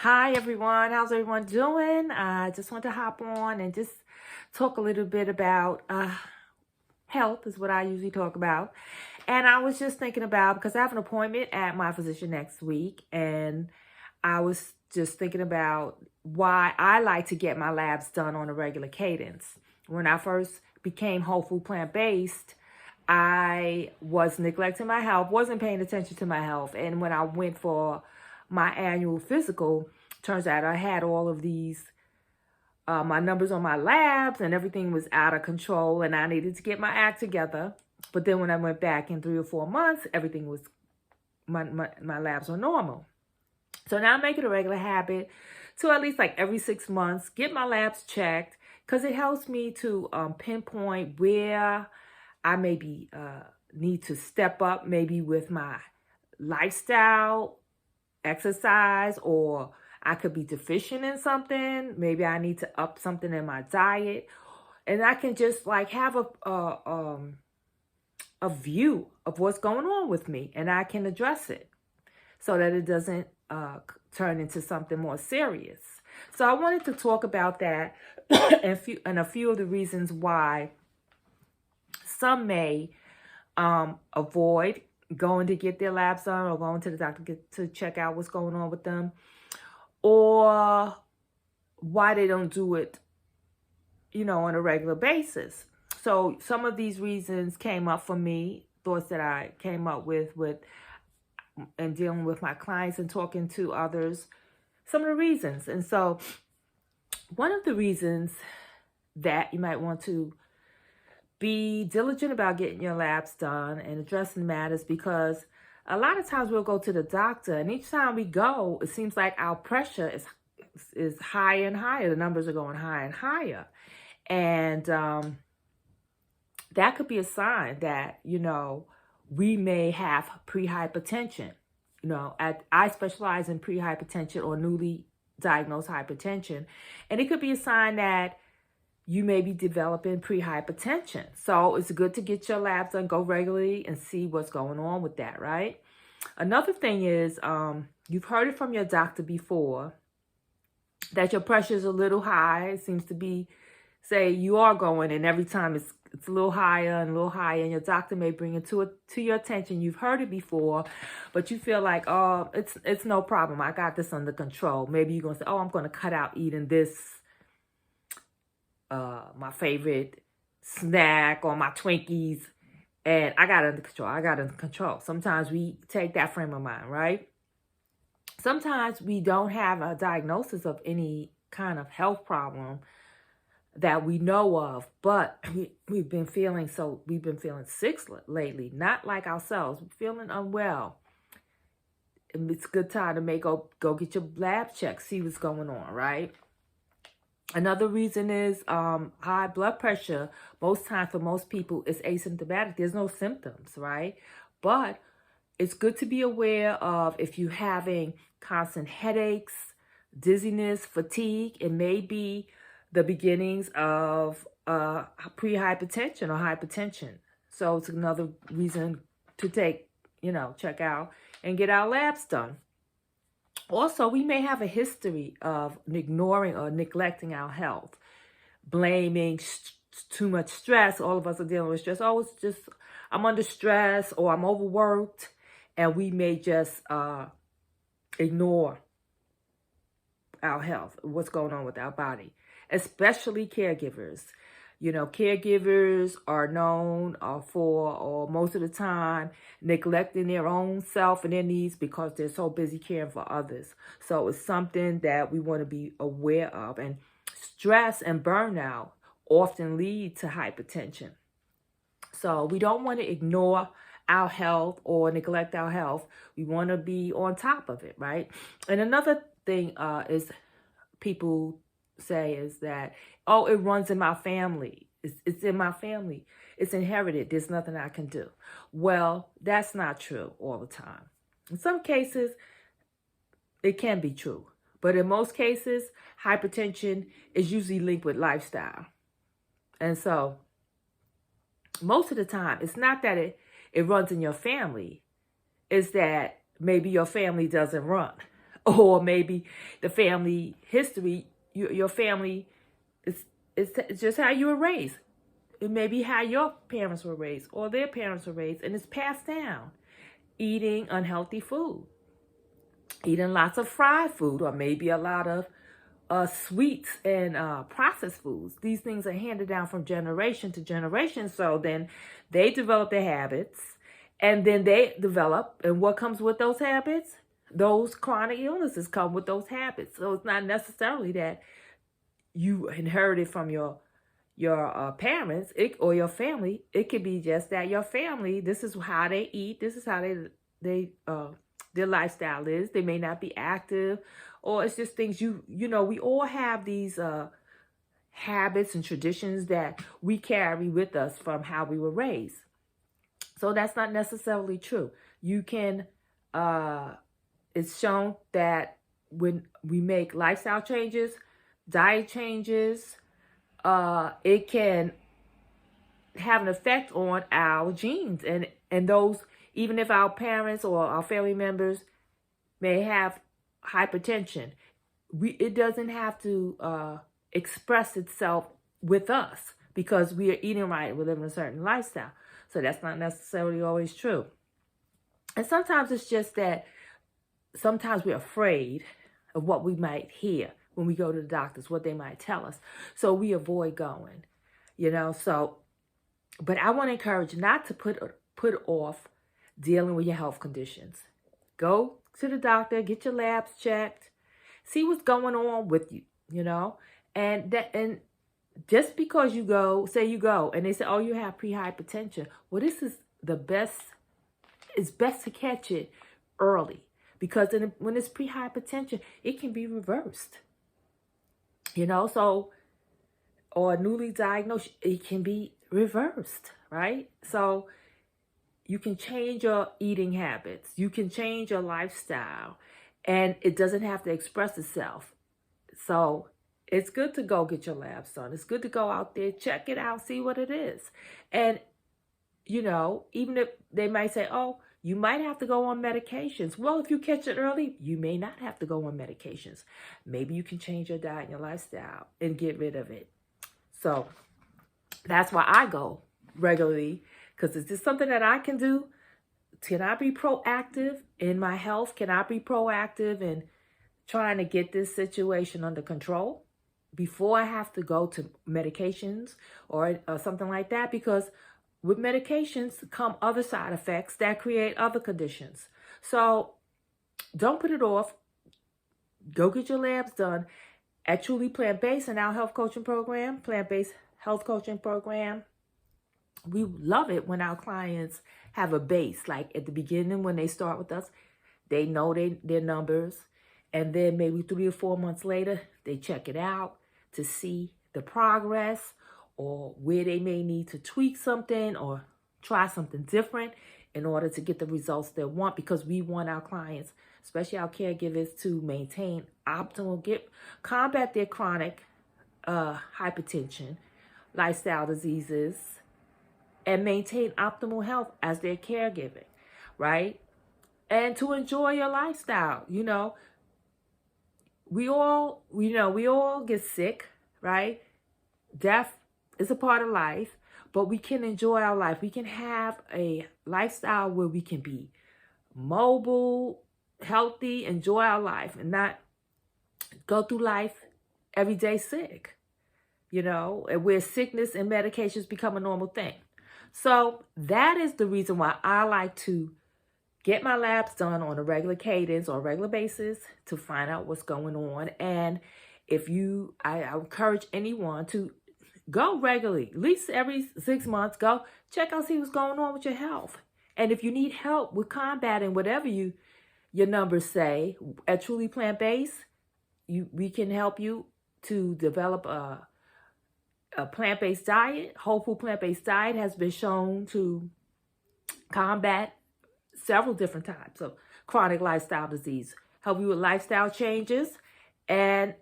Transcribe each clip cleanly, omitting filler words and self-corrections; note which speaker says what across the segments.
Speaker 1: Hi everyone, how's everyone doing? I just want to hop on and just talk a little bit about health is what I usually talk about. And I was just thinking about, because I have an appointment at my physician next week, and I was just thinking about why I like to get my labs done on a regular cadence. When I first became whole food plant-based, I was neglecting my health, wasn't paying attention to my health. And when I went for my annual physical, turns out I had all of these, my numbers on my labs and everything was out of control and I needed to get my act together. But then when I went back in 3 or 4 months, everything was, my labs were normal. So now I make it a regular habit to at least like every 6 months, get my labs checked, because it helps me to pinpoint where I maybe need to step up, maybe with my lifestyle, exercise, or I could be deficient in something. Maybe I need to up something in my diet. And I can just like have a view of what's going on with me, and I can address it so that it doesn't turn into something more serious. So I wanted to talk about that and a few of the reasons why some may avoid going to get their labs done or going to the doctor to check out what's going on with them, or why they don't do it, on a regular basis. So some of these reasons came up for me, thoughts that I came up with and dealing with my clients and talking to others, some of the reasons. And so one of the reasons that you might want to be diligent about getting your labs done and addressing matters, because a lot of times we'll go to the doctor, and each time we go, it seems like our pressure is higher and higher. The numbers are going higher and higher. And that could be a sign that, we may have prehypertension. I specialize in prehypertension or newly diagnosed hypertension. And it could be a sign that you may be developing prehypertension. So it's good to get your labs done, go regularly, and see what's going on with that, right? Another thing is, you've heard it from your doctor before that your pressure is a little high. It seems to be, say you are going, and every time it's a little higher and a little higher, and your doctor may bring it to your attention. You've heard it before, but you feel like, oh, it's no problem. I got this under control. Maybe you're going to say, oh, I'm going to cut out eating this, my favorite snack or my Twinkies, and I got it under control. I got it under control. Sometimes we take that frame of mind, right? Sometimes we don't have a diagnosis of any kind of health problem that we know of, but we've been feeling sick lately, not like ourselves, feeling unwell. And it's a good time to go get your lab check, see what's going on, right? Another reason is high blood pressure. Most times for most people, it's asymptomatic. There's no symptoms, right? But it's good to be aware of if you're having constant headaches, dizziness, fatigue. It may be the beginnings of prehypertension or hypertension. So it's another reason to check out and get our labs done. Also, we may have a history of ignoring or neglecting our health, blaming too much stress. All of us are dealing with stress. Oh, it's just, I'm under stress, or I'm overworked. And we may just ignore our health, what's going on with our body, especially caregivers. Caregivers are known for, or most of the time, neglecting their own self and their needs because they're so busy caring for others. So it's something that we want to be aware of. And stress and burnout often lead to hypertension. So we don't want to ignore our health or neglect our health. We want to be on top of it, right? And another thing is people say is that, oh, it runs in my family. It's in my family. It's inherited. There's nothing I can do. Well, that's not true all the time. In some cases, it can be true. But in most cases, hypertension is usually linked with lifestyle. And so most of the time, it's not that it runs in your family. It's that maybe your family doesn't run, or maybe the family history, your family it's just how you were raised. It may be how your parents were raised or their parents were raised, and it's passed down. Eating unhealthy food, eating lots of fried food, or maybe a lot of sweets and processed foods. These things are handed down from generation to generation. So then they develop their habits, and then they develop, and what comes with those habits? Those chronic illnesses come with those habits. So it's not necessarily that you inherited from your parents or your family. It could be just that your family, this is how they eat, this is how they their lifestyle is. They may not be active, or it's just things we all have these habits and traditions that we carry with us from how we were raised. So that's not necessarily true. You can it's shown that when we make lifestyle changes, diet changes, it can have an effect on our genes, and those, even if our parents or our family members may have hypertension, it doesn't have to express itself with us because we are eating right, we're living a certain lifestyle. So that's not necessarily always true. And sometimes it's just that sometimes we're afraid of what we might hear when we go to the doctors, what they might tell us. So we avoid going, so, but I want to encourage you not to put off dealing with your health conditions. Go to the doctor, get your labs checked, see what's going on with you, and just because you go, and they say, oh, you have prehypertension. Well, this is it's best to catch it early, because when it's prehypertension, it can be reversed, so, or newly diagnosed, it can be reversed, right? So you can change your eating habits, you can change your lifestyle, and it doesn't have to express itself. So it's good to go get your labs done. It's good to go out there, check it out, see what it is. And, even if they might say, oh, you might have to go on medications. Well, if you catch it early, you may not have to go on medications. Maybe you can change your diet and your lifestyle and get rid of it. So that's why I go regularly, because is this something that I can do? Can I be proactive in my health? Can I be proactive in trying to get this situation under control before I have to go to medications or something like that? Because with medications come other side effects that create other conditions. So don't put it off. Go get your labs done at Truly Plant-Based in our health coaching program, plant-based health coaching program. We love it when our clients have a base. Like at the beginning, when they start with us, they know their numbers. And then maybe 3 or 4 months later, they check it out to see the progress, or where they may need to tweak something or try something different in order to get the results they want, because we want our clients, especially our caregivers, to maintain optimal, combat their chronic hypertension, lifestyle diseases, and maintain optimal health as they're caregiving, right? And to enjoy your lifestyle. We all get sick, right? Death is a part of life, but we can enjoy our life. We can have a lifestyle where we can be mobile, healthy, enjoy our life, and not go through life every day sick, and where sickness and medications become a normal thing. So that is the reason why I like to get my labs done on a regular cadence or regular basis to find out what's going on. And I encourage anyone to go regularly, at least every 6 months, go check out, see what's going on with your health. And if you need help with combating whatever your numbers say, at Truly Plant-Based, we can help you to develop a plant-based diet. Whole food plant-based diet has been shown to combat several different types of chronic lifestyle disease, help you with lifestyle changes, and,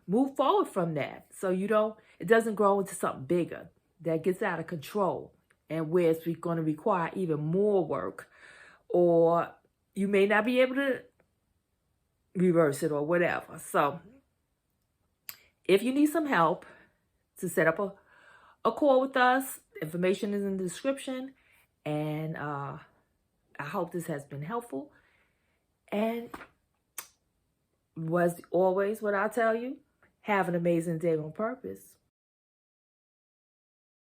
Speaker 1: move forward from that. So it doesn't grow into something bigger that gets out of control, and where it's going to require even more work, or you may not be able to reverse it or whatever. So if you need some help to set up a call with us, information is in the description. And I hope this has been helpful. And was always what I tell you, have an amazing day on purpose.